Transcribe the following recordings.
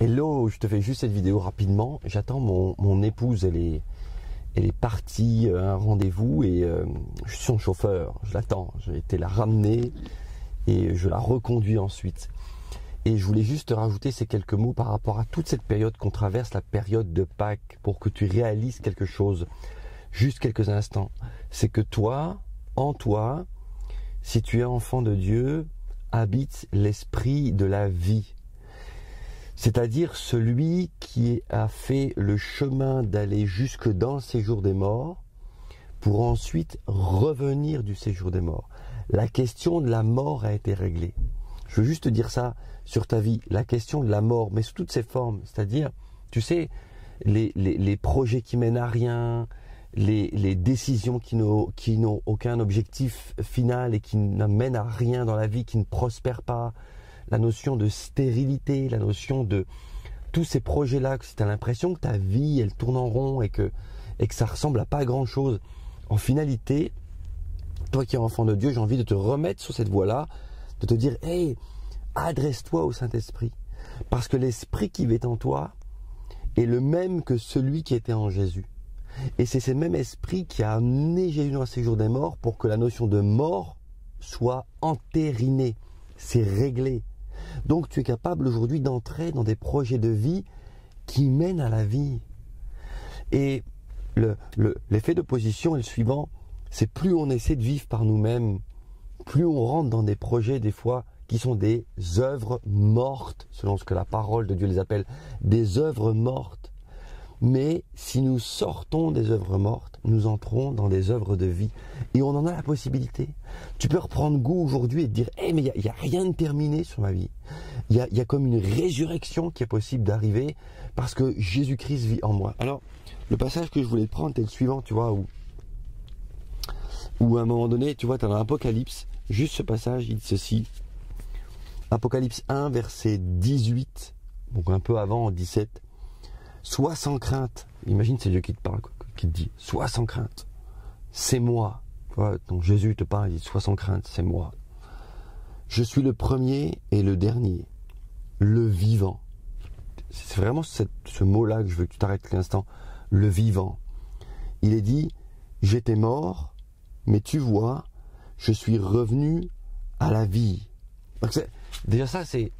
Hello, je te fais juste cette vidéo rapidement. J'attends mon épouse, elle est partie à un rendez-vous et je suis son chauffeur, je l'attends. J'ai été la ramener et je la reconduis ensuite. Et je voulais juste te rajouter ces quelques mots par rapport à toute cette période qu'on traverse, la période de Pâques, pour que tu réalises quelque chose, juste quelques instants. C'est que toi, en toi, si tu es enfant de Dieu, habite l'esprit de la vie. C'est-à-dire celui qui a fait le chemin d'aller jusque dans le séjour des morts pour ensuite revenir du séjour des morts. La question de la mort a été réglée. Je veux juste te dire ça sur ta vie. La question de la mort, mais sous toutes ses formes. C'est-à-dire, tu sais, les projets qui mènent à rien, les décisions qui n'ont aucun objectif final et qui n'amènent à rien dans la vie, qui ne prospèrent pas, la notion de stérilité, la notion de tous ces projets-là, que tu as l'impression que ta vie, elle tourne en rond et que ça ressemble à pas grand-chose. En finalité, toi qui es enfant de Dieu, j'ai envie de te remettre sur cette voie-là, de te dire, hey, adresse-toi au Saint-Esprit. Parce que l'Esprit qui est en toi est le même que celui qui était en Jésus. Et c'est ce même Esprit qui a amené Jésus dans le séjour des morts pour que la notion de mort soit entérinée. C'est réglé. Donc tu es capable aujourd'hui d'entrer dans des projets de vie qui mènent à la vie. Et l'effet d'opposition est le suivant, c'est plus on essaie de vivre par nous-mêmes, plus on rentre dans des projets des fois qui sont des œuvres mortes, selon ce que la parole de Dieu les appelle, des œuvres mortes. Mais si nous sortons des œuvres mortes, nous entrons dans des œuvres de vie. Et on en a la possibilité. Tu peux reprendre goût aujourd'hui et te dire, mais il n'y a rien de terminé sur ma vie. Il y a comme une résurrection qui est possible d'arriver parce que Jésus-Christ vit en moi. Alors, le passage que je voulais prendre était le suivant, tu vois, où à un moment donné, tu vois, tu as dans l'Apocalypse, juste ce passage, il dit ceci. Apocalypse 1, verset 18, donc un peu avant, 17. Sois sans crainte. Imagine, c'est Dieu qui te parle, qui te dit, sois sans crainte. C'est moi. Donc Jésus te parle, il dit, sois sans crainte, c'est moi. Je suis le premier et le dernier, le vivant. C'est vraiment ce mot-là que je veux que tu t'arrêtes l'instant. Le vivant. Il est dit, j'étais mort, mais tu vois, je suis revenu à la vie. Donc déjà ça, c'est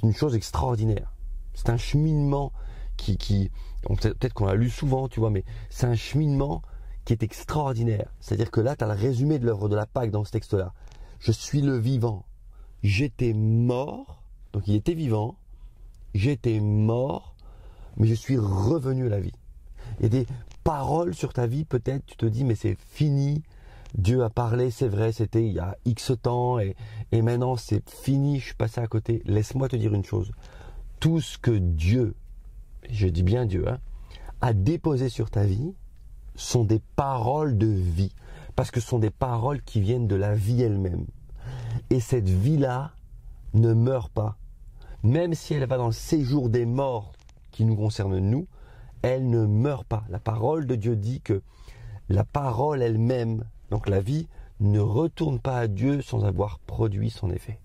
une chose extraordinaire. C'est un cheminement peut-être qu'on l'a lu souvent, tu vois, mais c'est un cheminement qui est extraordinaire. C'est-à-dire que là, tu as le résumé de l'œuvre de la Pâque dans ce texte-là. Je suis le vivant. J'étais mort, donc il était vivant. J'étais mort, mais je suis revenu à la vie. Il y a des paroles sur ta vie, peut-être, tu te dis, mais c'est fini. Dieu a parlé, c'est vrai, c'était il y a X temps, et maintenant c'est fini, je suis passé à côté. Laisse-moi te dire une chose. Tout ce que Dieu, je dis bien Dieu, a déposé sur ta vie sont des paroles de vie. Parce que ce sont des paroles qui viennent de la vie elle-même. Et cette vie-là ne meurt pas. Même si elle va dans le séjour des morts qui nous concerne nous, elle ne meurt pas. La parole de Dieu dit que la parole elle-même, donc la vie, ne retourne pas à Dieu sans avoir produit son effet.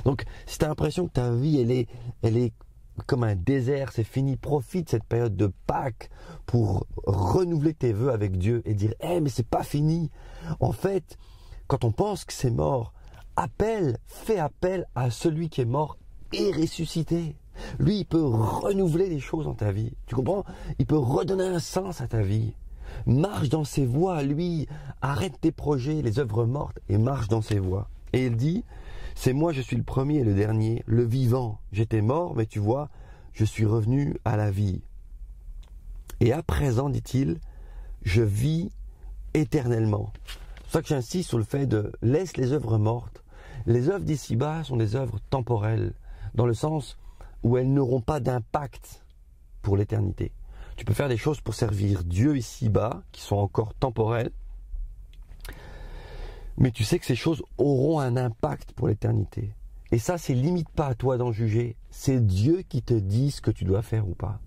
Donc, si tu as l'impression que ta vie, elle est comme un désert, c'est fini, profite de cette période de Pâques pour renouveler tes vœux avec Dieu et dire, mais c'est pas fini. En fait, quand on pense que c'est mort, fais appel à celui qui est mort et ressuscité. Lui, il peut renouveler les choses dans ta vie. Tu comprends? Il peut redonner un sens à ta vie. Marche dans ses voies, lui. Arrête tes projets, les œuvres mortes et marche dans ses voies. Et il dit, c'est moi, je suis le premier et le dernier, le vivant. J'étais mort, mais tu vois, je suis revenu à la vie. Et à présent, dit-il, je vis éternellement. C'est pour ça que j'insiste sur le fait de laisse les œuvres mortes. Les œuvres d'ici-bas sont des œuvres temporelles, dans le sens où elles n'auront pas d'impact pour l'éternité. Tu peux faire des choses pour servir Dieu ici-bas, qui sont encore temporelles, mais tu sais que ces choses auront un impact pour l'éternité. Et ça, c'est limite pas à toi d'en juger. C'est Dieu qui te dit ce que tu dois faire ou pas.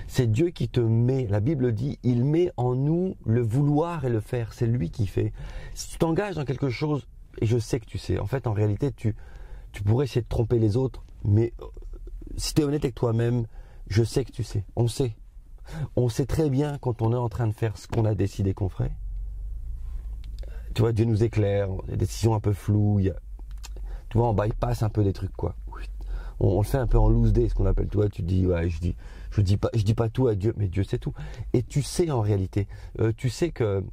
C'est Dieu qui te met, la Bible dit, il met en nous le vouloir et le faire. C'est lui qui fait. Si tu t'engages dans quelque chose, et je sais que tu sais, en fait, en réalité, tu pourrais essayer de tromper les autres, mais si tu es honnête avec toi-même, je sais que tu sais. On sait. On sait très bien quand on est en train de faire ce qu'on a décidé qu'on ferait. Tu vois, Dieu nous éclaire, il y a des décisions un peu floues, tu vois, on bypass un peu des trucs, quoi. On le fait un peu en loose day, ce qu'on appelle. Toi, tu te dis, ouais, je dis pas tout à Dieu, mais Dieu sait tout. Et tu sais en réalité, tu sais que,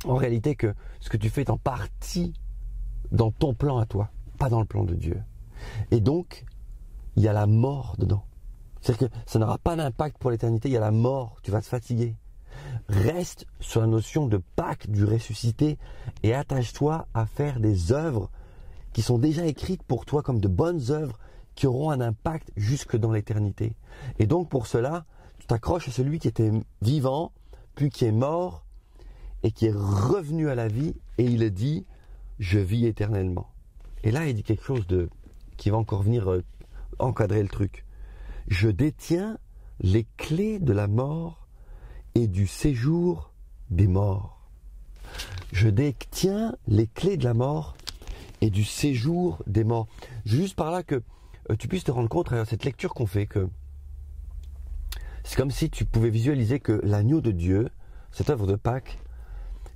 en réalité, que ce que tu fais est en partie dans ton plan à toi, pas dans le plan de Dieu. Et donc, il y a la mort dedans. C'est-à-dire que ça n'aura pas d'impact pour l'éternité, il y a la mort, tu vas te fatiguer. Reste sur la notion de Pâques, du ressuscité, et attache-toi à faire des œuvres qui sont déjà écrites pour toi comme de bonnes œuvres qui auront un impact jusque dans l'éternité. Et donc pour cela, tu t'accroches à celui qui était vivant, puis qui est mort, et qui est revenu à la vie, et il dit, je vis éternellement. Et là, il dit quelque chose qui va encore venir encadrer le truc. Je détiens les clés de la mort et du séjour des morts. Je détiens les clés de la mort et du séjour des morts. Juste par là que tu puisses te rendre compte, à travers cette lecture qu'on fait, que c'est comme si tu pouvais visualiser que l'agneau de Dieu, cette œuvre de Pâques,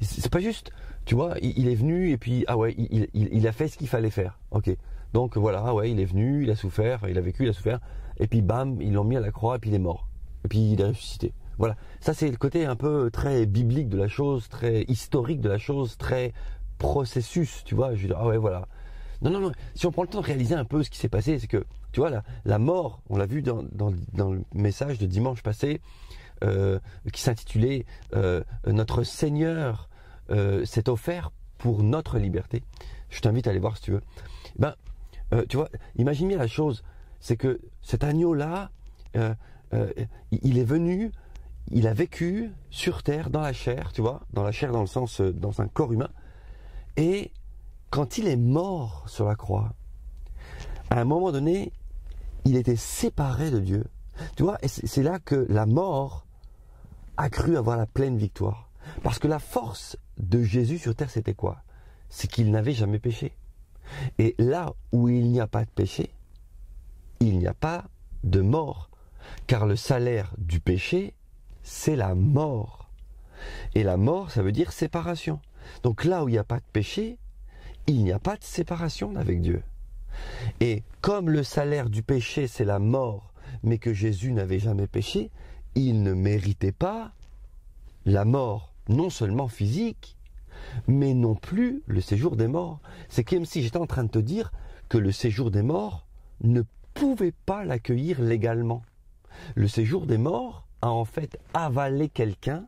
c'est pas juste, tu vois, il est venu et puis, ah ouais, il a fait ce qu'il fallait faire. Ok, donc voilà, ah ouais, il est venu, il a souffert, il a vécu, il a souffert, et puis bam, ils l'ont mis à la croix et puis il est mort. Et puis il est ressuscité. Voilà, ça c'est le côté un peu très biblique de la chose, très historique de la chose, très processus, tu vois. Je veux dire, ah ouais, voilà. Non, si on prend le temps de réaliser un peu ce qui s'est passé, c'est que, tu vois, la mort, on l'a vu dans le message de dimanche passé, qui s'intitulait Notre Seigneur s'est offert pour notre liberté. Je t'invite à aller voir si tu veux. Tu vois, imagine bien la chose, c'est que cet agneau-là, il est venu, il a vécu sur terre, dans la chair, tu vois, dans la chair dans le sens, dans un corps humain, et quand il est mort sur la croix, à un moment donné, il était séparé de Dieu. Tu vois, et c'est là que la mort a cru avoir la pleine victoire. Parce que la force de Jésus sur terre, c'était quoi? C'est qu'il n'avait jamais péché. Et là où il n'y a pas de péché, il n'y a pas de mort. Car le salaire du péché, c'est la mort. Et la mort, ça veut dire séparation. Donc là où il n'y a pas de péché, il n'y a pas de séparation avec Dieu. Et comme le salaire du péché, c'est la mort, mais que Jésus n'avait jamais péché, il ne méritait pas la mort, non seulement physique, mais non plus le séjour des morts. C'est comme si j'étais en train de te dire que le séjour des morts ne pouvait pas l'accueillir légalement. Le séjour des morts a en fait avalé quelqu'un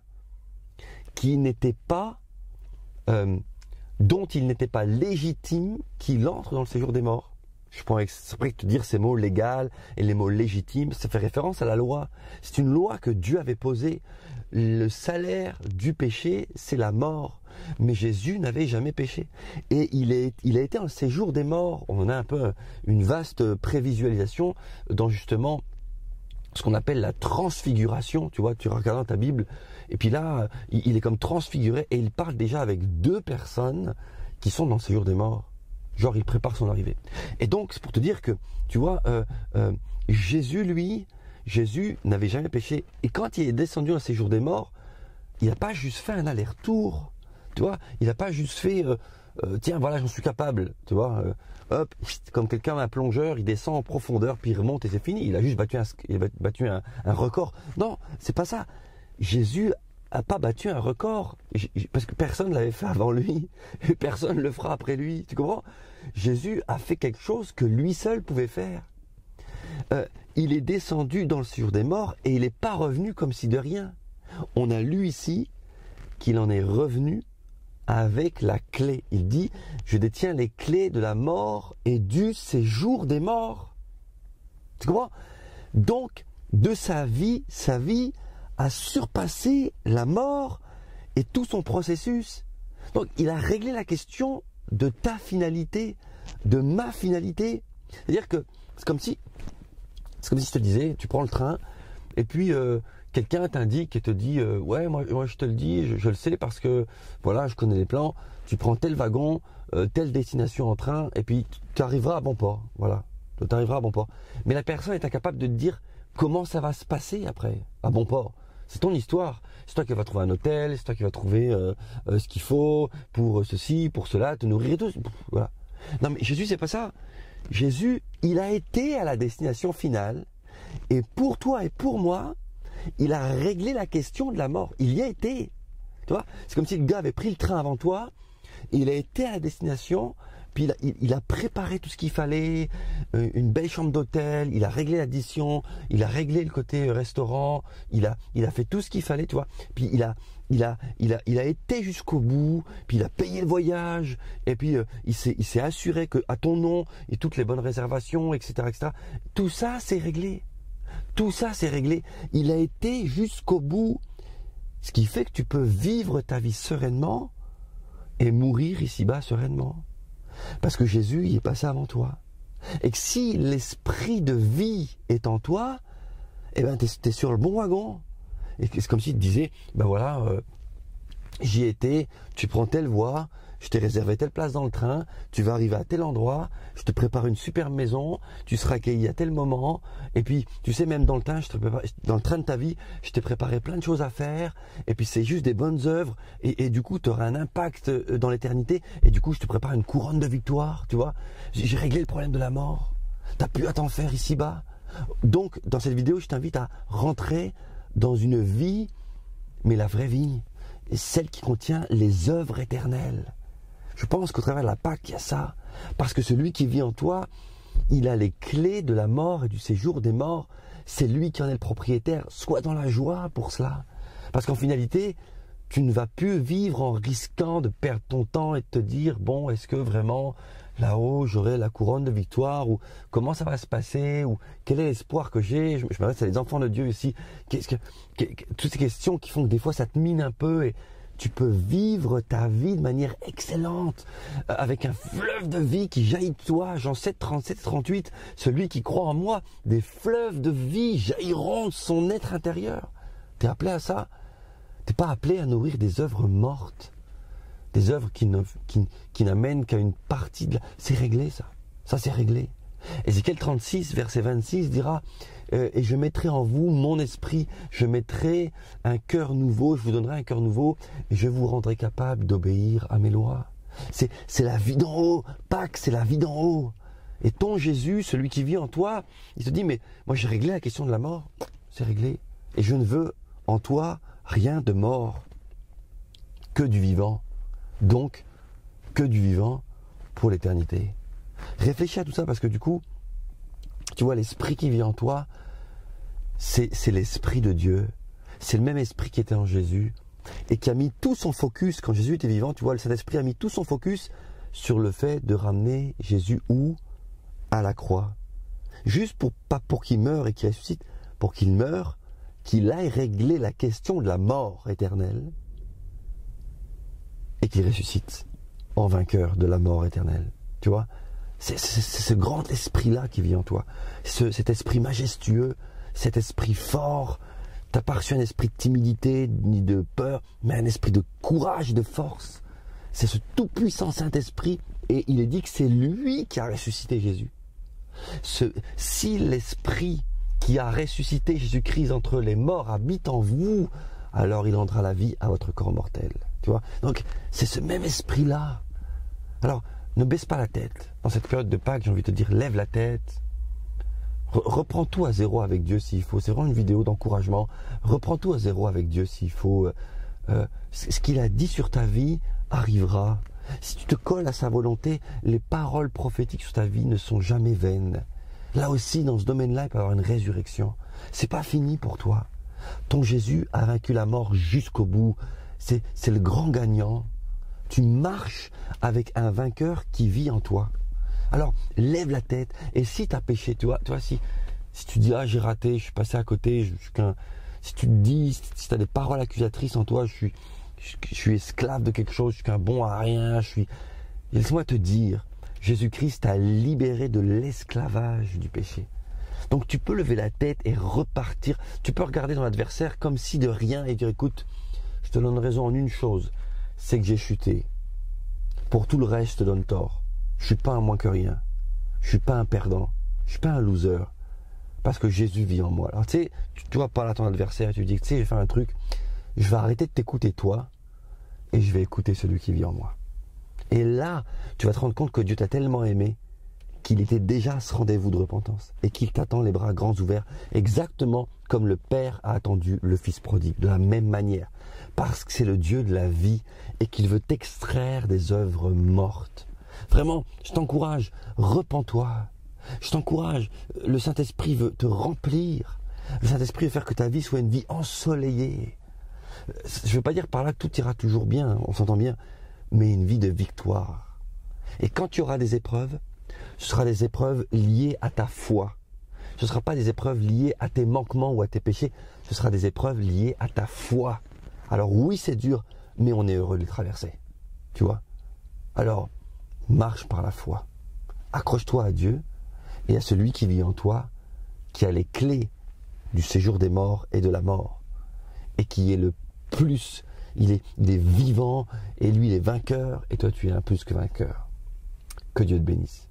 qui n'était pas, dont il n'était pas légitime qu'il entre dans le séjour des morts. Je pourrais exprès te dire ces mots légal et les mots légitime, ça fait référence à la loi. C'est une loi que Dieu avait posée. Le salaire du péché, c'est la mort. Mais Jésus n'avait jamais péché. Et il a été en séjour des morts. On en a un peu une vaste prévisualisation dans justement ce qu'on appelle la transfiguration. Tu vois, tu regardes dans ta Bible, et puis là, il est comme transfiguré, et il parle déjà avec deux personnes qui sont dans le séjour des morts. Genre, il prépare son arrivée. Et donc, c'est pour te dire que, tu vois, Jésus n'avait jamais péché. Et quand il est descendu dans le séjour des morts, il n'a pas juste fait un aller-retour. Tu vois, il n'a pas juste fait, tiens, voilà, j'en suis capable. Tu vois, hop, comme quelqu'un, un plongeur, il descend en profondeur, puis il remonte et c'est fini. Il a juste battu un record. Non, c'est pas ça. Jésus a pas battu un record, parce que personne ne l'avait fait avant lui, et personne ne le fera après lui, tu comprends? Jésus a fait quelque chose que lui seul pouvait faire. Il est descendu dans le séjour des morts, et il n'est pas revenu comme si de rien. On a lu ici qu'il en est revenu avec la clé. Il dit, je détiens les clés de la mort et du séjour des morts. Tu comprends? Donc, de sa vie a surpassé la mort et tout son processus. Donc il a réglé la question de ta finalité, de ma finalité. C'est-à-dire que c'est comme si je te disais, tu prends le train et puis quelqu'un t'indique et te dit ouais, moi je te le dis, je le sais parce que voilà, je connais les plans, tu prends tel wagon, telle destination en train et puis tu arriveras à bon port. Voilà. Tout arrivera à bon port. Mais la personne est incapable de te dire comment ça va se passer après, à bon port. C'est ton histoire. C'est toi qui vas trouver un hôtel, c'est toi qui vas trouver ce qu'il faut pour ceci, pour cela, te nourrir et tout. Voilà. Non mais Jésus, c'est pas ça. Jésus, il a été à la destination finale. Et pour toi et pour moi, il a réglé la question de la mort. Il y a été. Tu vois, c'est comme si le gars avait pris le train avant toi. Il a été à la destination. Puis il a préparé tout ce qu'il fallait, une belle chambre d'hôtel, il a réglé l'addition, il a réglé le côté restaurant, il a fait tout ce qu'il fallait, tu vois. Puis il a été jusqu'au bout, puis il a payé le voyage, et puis il s'est assuré que à ton nom et toutes les bonnes réservations, etc., etc. Tout ça c'est réglé. Tout ça c'est réglé. Il a été jusqu'au bout, ce qui fait que tu peux vivre ta vie sereinement et mourir ici-bas sereinement. Parce que Jésus y est passé avant toi. Et que si l'esprit de vie est en toi, eh ben t'es sur le bon wagon. Et c'est comme s'il te disait, ben voilà, j'y étais, tu prends telle voie, je t'ai réservé telle place dans le train, tu vas arriver à tel endroit, je te prépare une superbe maison, tu seras accueilli à tel moment, et puis tu sais même dans le train, dans le train de ta vie, je t'ai préparé plein de choses à faire, et puis c'est juste des bonnes œuvres, et du coup tu auras un impact dans l'éternité, et du coup je te prépare une couronne de victoire, tu vois. J'ai réglé le problème de la mort, t'as plus à t'en faire ici-bas. Donc dans cette vidéo je t'invite à rentrer dans une vie, mais la vraie vie, et celle qui contient les œuvres éternelles. Je pense qu'au travers de la Pâque, il y a ça. Parce que celui qui vit en toi, il a les clés de la mort et du séjour des morts. C'est lui qui en est le propriétaire. Sois dans la joie pour cela. Parce qu'en finalité, tu ne vas plus vivre en risquant de perdre ton temps et de te dire, bon, est-ce que vraiment là-haut j'aurai la couronne de victoire, ou comment ça va se passer, ou quel est l'espoir que j'ai. Je m'adresse à les enfants de Dieu ici. Toutes ces questions qui font que des fois ça te mine un peu, et tu peux vivre ta vie de manière excellente, avec un fleuve de vie qui jaillit de toi. Jean 7, 37, 38, celui qui croit en moi, des fleuves de vie jailliront de son être intérieur. Tu es appelé à ça. Tu n'es pas appelé à nourrir des œuvres mortes, des œuvres qui n'amènent qu'à une partie de la... C'est réglé ça. Ça c'est réglé. Ézéchiel 36, verset 26 dira « Et je mettrai en vous mon esprit, je mettrai un cœur nouveau, je vous donnerai un cœur nouveau, et je vous rendrai capable d'obéir à mes lois. » C'est la vie d'en haut. Pâques, c'est la vie d'en haut. Et ton Jésus, celui qui vit en toi, il te dit « Mais moi j'ai réglé la question de la mort, c'est réglé. Et je ne veux en toi rien de mort, que du vivant. Donc, que du vivant pour l'éternité. » Réfléchis à tout ça parce que du coup, tu vois, l'esprit qui vit en toi, c'est l'esprit de Dieu. C'est le même esprit qui était en Jésus et qui a mis tout son focus, quand Jésus était vivant, tu vois, le Saint-Esprit a mis tout son focus sur le fait de ramener Jésus où? À la croix. Juste pas pour qu'il meure et qu'il ressuscite, pour qu'il meure, qu'il aille régler la question de la mort éternelle et qu'il ressuscite en vainqueur de la mort éternelle. Tu vois? C'est ce grand esprit-là qui vit en toi. Cet esprit majestueux, cet esprit fort. Tu n'as pas reçu un esprit de timidité ni de peur, mais un esprit de courage et de force. C'est ce tout-puissant Saint-Esprit, et il est dit que c'est lui qui a ressuscité Jésus. Si l'esprit qui a ressuscité Jésus-Christ entre les morts habite en vous, alors il rendra la vie à votre corps mortel. Tu vois? Donc c'est ce même esprit-là. Alors, ne baisse pas la tête. Dans cette période de Pâques, j'ai envie de te dire, lève la tête. Reprends tout à zéro avec Dieu s'il faut. C'est vraiment une vidéo d'encouragement. Reprends tout à zéro avec Dieu s'il faut. Ce qu'il a dit sur ta vie arrivera. Si tu te colles à sa volonté, les paroles prophétiques sur ta vie ne sont jamais vaines. Là aussi, dans ce domaine-là, il peut y avoir une résurrection. C'est pas fini pour toi. Ton Jésus a vaincu la mort jusqu'au bout. C'est le grand gagnant. Tu marches avec un vainqueur qui vit en toi. Alors, lève la tête. Et si tu as péché, tu vois si tu dis, ah, j'ai raté, je suis passé à côté, si tu te dis, si tu as des paroles accusatrices en toi, je suis esclave de quelque chose, je suis qu'un bon à rien, laisse-moi te dire, Jésus-Christ t'a libéré de l'esclavage du péché. Donc tu peux lever la tête et repartir. Tu peux regarder ton adversaire comme si de rien et dire, écoute, je te donne raison en une chose, c'est que j'ai chuté. Pour tout le reste, je te donne tort. Je ne suis pas un moins que rien. Je ne suis pas un perdant. Je ne suis pas un loser. Parce que Jésus vit en moi. Alors tu sais, tu vas parler à ton adversaire et tu dis, tu sais, j'ai fait un truc, je vais arrêter de t'écouter toi, et je vais écouter celui qui vit en moi. Et là, tu vas te rendre compte que Dieu t'a tellement aimé qu'il était déjà à ce rendez-vous de repentance et qu'il t'attend les bras grands ouverts, exactement comme le Père a attendu le Fils prodigue, de la même manière, parce que c'est le Dieu de la vie et qu'il veut t'extraire des œuvres mortes. Vraiment, je t'encourage, repens-toi. Je t'encourage, le Saint-Esprit veut te remplir. Le Saint-Esprit veut faire que ta vie soit une vie ensoleillée. Je ne veux pas dire par là que tout ira toujours bien, on s'entend bien, mais une vie de victoire. Et quand tu auras des épreuves, ce sera des épreuves liées à ta foi. Ce ne sera pas des épreuves liées à tes manquements ou à tes péchés, ce sera des épreuves liées à ta foi. Alors oui, c'est dur, mais on est heureux de les traverser. Tu vois? Alors, marche par la foi. Accroche-toi à Dieu et à celui qui vit en toi, qui a les clés du séjour des morts et de la mort, et qui est le plus, il est vivant, et lui il est vainqueur, et toi tu es un plus que vainqueur. Que Dieu te bénisse.